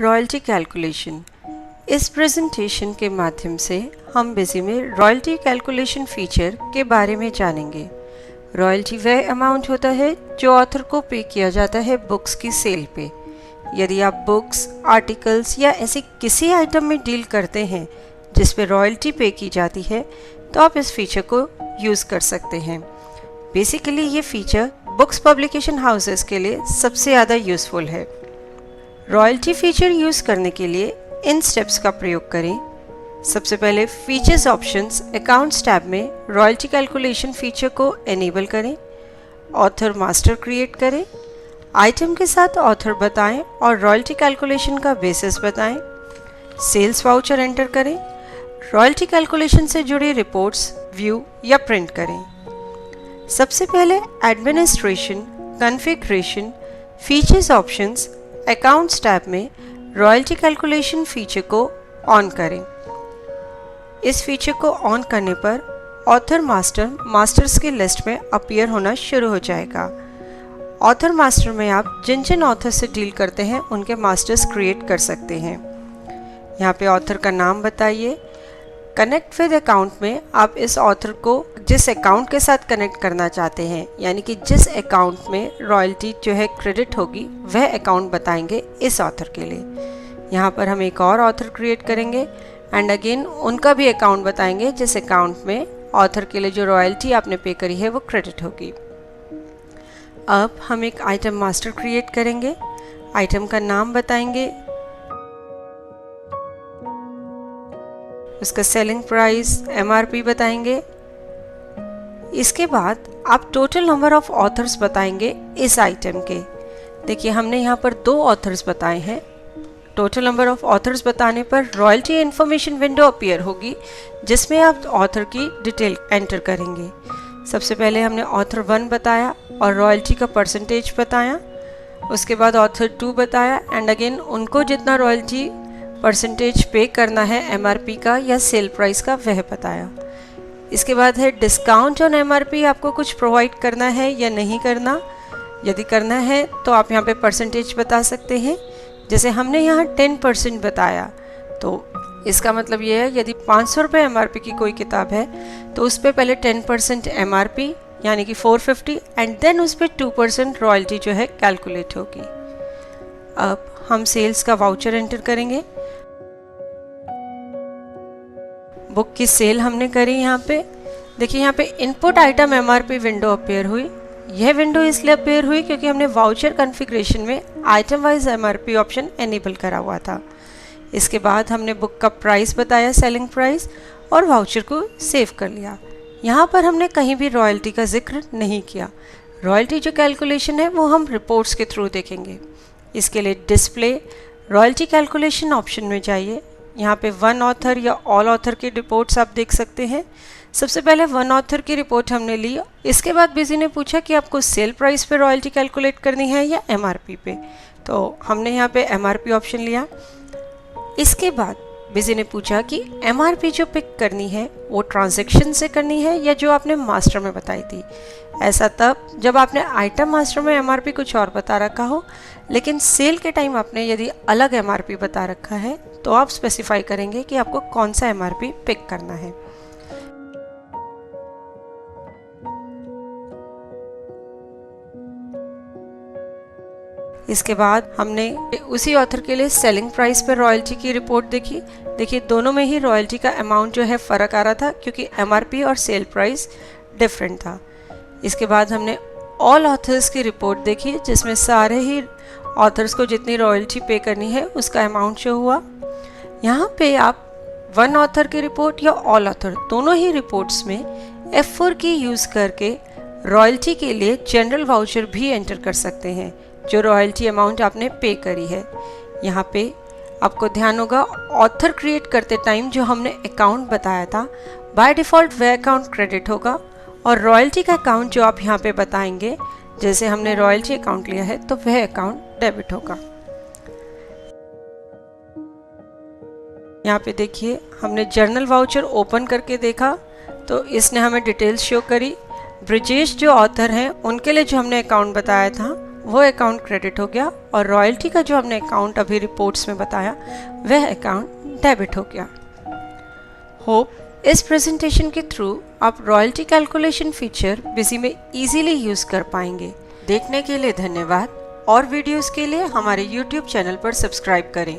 Royalty calculation. इस presentation के माध्यम से हम बिजी में रॉयल्टी कैलकुलेशन फीचर के बारे में जानेंगे। रॉयल्टी वह अमाउंट होता है जो ऑथर को पे किया जाता है बुक्स की सेल पे। यदि आप बुक्स, आर्टिकल्स या ऐसे किसी आइटम में डील करते हैं जिस पे रॉयल्टी पे की जाती है तो आप इस फीचर को यूज़ कर सकते हैं। बेसिकली ये फीचर बुक्स पब्लिकेशन हाउसेस के लिए सबसे ज़्यादा यूज़फुल है। रॉयल्टी फीचर यूज़ करने के लिए इन स्टेप्स का प्रयोग करें। सबसे पहले फीचर्स ऑप्शंस अकाउंट्स टैब में रॉयल्टी कैलकुलेशन फीचर को एनेबल करें। ऑथर मास्टर क्रिएट करें। आइटम के साथ ऑथर बताएं और रॉयल्टी कैलकुलेशन का बेसिस बताएं। सेल्स वाउचर एंटर करें। रॉयल्टी कैलकुलेशन से जुड़ी रिपोर्ट्स व्यू या प्रिंट करें। सबसे पहले administration, configuration, features options accounts tab में रॉयल्टी कैलकुलेशन फीचर को ऑन करें। इस फीचर को ऑन करने पर ऑथर मास्टर मास्टर्स की लिस्ट में अपीयर होना शुरू हो जाएगा। ऑथर मास्टर में आप जिन जिन ऑथर से डील करते हैं उनके मास्टर्स क्रिएट कर सकते हैं। यहाँ पे ऑथर का नाम बताइए। कनेक्ट विद अकाउंट में आप इस ऑथर को जिस अकाउंट के साथ कनेक्ट करना चाहते हैं, यानी कि जिस अकाउंट में रॉयल्टी जो है क्रेडिट होगी वह अकाउंट बताएंगे इस ऑथर के लिए। यहाँ पर हम एक और ऑथर क्रिएट करेंगे एंड अगेन उनका भी अकाउंट बताएंगे जिस अकाउंट में ऑथर के लिए जो रॉयल्टी आपने पे करी है वो क्रेडिट होगी। अब हम एक आइटम मास्टर क्रिएट करेंगे। आइटम का नाम बताएंगे, उसका सेलिंग प्राइस, MRP बताएंगे। इसके बाद आप टोटल नंबर ऑफ ऑथर्स बताएंगे इस आइटम के। देखिए हमने यहाँ पर 2 ऑथर्स बताए हैं। टोटल नंबर ऑफ ऑथर्स बताने पर रॉयल्टी इन्फॉर्मेशन विंडो अपीयर होगी जिसमें आप ऑथर की डिटेल एंटर करेंगे। सबसे पहले हमने ऑथर 1 बताया और रॉयल्टी का परसेंटेज बताया। उसके बाद ऑथर 2 बताया एंड अगेन उनको जितना रॉयल्टी परसेंटेज पे करना है MRP का या सेल प्राइस का वह बताया। इसके बाद है डिस्काउंट ऑन MRP, आपको कुछ प्रोवाइड करना है या नहीं करना। यदि करना है तो आप यहाँ पे परसेंटेज बता सकते हैं। जैसे हमने यहाँ 10% बताया तो इसका मतलब ये है यदि 500 रुपये MRP की कोई किताब है तो उस पर पहले 10% MRP यानी कि 450 एंड देन उस पर 2% रॉयल्टी जो है कैलकुलेट होगी। अब हम सेल्स का वाउचर एंटर करेंगे। बुक की सेल हमने करी। यहाँ पे देखिए यहाँ पे input item MRP window appear हुई। यह विंडो इसलिए अपीयर हुई क्योंकि हमने वाउचर कॉन्फ़िगरेशन में item wise MRP option enable करा हुआ था। इसके बाद हमने बुक का प्राइस बताया, सेलिंग प्राइस, और वाउचर को सेव कर लिया। यहाँ पर हमने कहीं भी रॉयल्टी का जिक्र नहीं किया। रॉयल्टी जो कैलकुलेशन है वो हम रिपोर्ट्स के थ्रू देखेंगे। इसके लिए डिस्प्ले रॉयल्टी कैलकुलेशन ऑप्शन में जाइए। यहाँ पे 1 ऑथर या ऑल ऑथर की रिपोर्ट्स आप देख सकते हैं। सबसे पहले 1 ऑथर की रिपोर्ट हमने ली। इसके बाद बिजी ने पूछा कि आपको सेल प्राइस पे रॉयल्टी कैलकुलेट करनी है या MRP पे, तो हमने यहाँ पे MRP ऑप्शन लिया। इसके बाद बिजी ने पूछा कि MRP जो पिक करनी है वो ट्रांजैक्शन से करनी है या जो आपने मास्टर में बताई थी। ऐसा तब जब आपने आइटम मास्टर में MRP कुछ और बता रखा हो, लेकिन सेल के टाइम आपने यदि अलग MRP बता रखा है तो आप स्पेसिफाई करेंगे कि आपको कौन सा MRP पिक करना है। इसके बाद हमने उसी ऑथर के लिए सेलिंग प्राइस पर रॉयल्टी की रिपोर्ट देखी। देखिए दोनों में ही रॉयल्टी का अमाउंट जो है फ़र्क आ रहा था क्योंकि MRP और सेल प्राइस डिफरेंट था। इसके बाद हमने ऑल ऑथर्स की रिपोर्ट देखी जिसमें सारे ही ऑथर्स को जितनी रॉयल्टी पे करनी है उसका अमाउंट शो हुआ। यहाँ पे आप 1 ऑथर की रिपोर्ट या ऑल ऑथर दोनों ही रिपोर्ट्स में F4 की यूज़ करके रॉयल्टी के लिए जनरल वाउचर भी एंटर कर सकते हैं जो रॉयल्टी अमाउंट आपने पे करी है। यहाँ पे आपको ध्यान होगा ऑथर क्रिएट करते टाइम जो हमने अकाउंट बताया था बाय डिफ़ॉल्ट वह अकाउंट क्रेडिट होगा और रॉयल्टी का अकाउंट जो आप यहाँ पे बताएंगे, जैसे हमने रॉयल्टी अकाउंट लिया है तो वह अकाउंट डेबिट होगा। यहाँ पे देखिए हमने जर्नल वाउचर ओपन करके देखा तो इसने हमें डिटेल्स शो करी। ब्रिजेश जो ऑथर हैं उनके लिए जो हमने अकाउंट बताया था वो अकाउंट क्रेडिट हो गया और रॉयल्टी का जो हमने अकाउंट अभी रिपोर्ट्स में बताया वह अकाउंट डेबिट हो गया। होप इस प्रेजेंटेशन के थ्रू आप रॉयल्टी कैलकुलेशन फीचर बिजी में इजीली यूज़ कर पाएंगे। देखने के लिए धन्यवाद और वीडियोस के लिए हमारे YouTube चैनल पर सब्सक्राइब करें।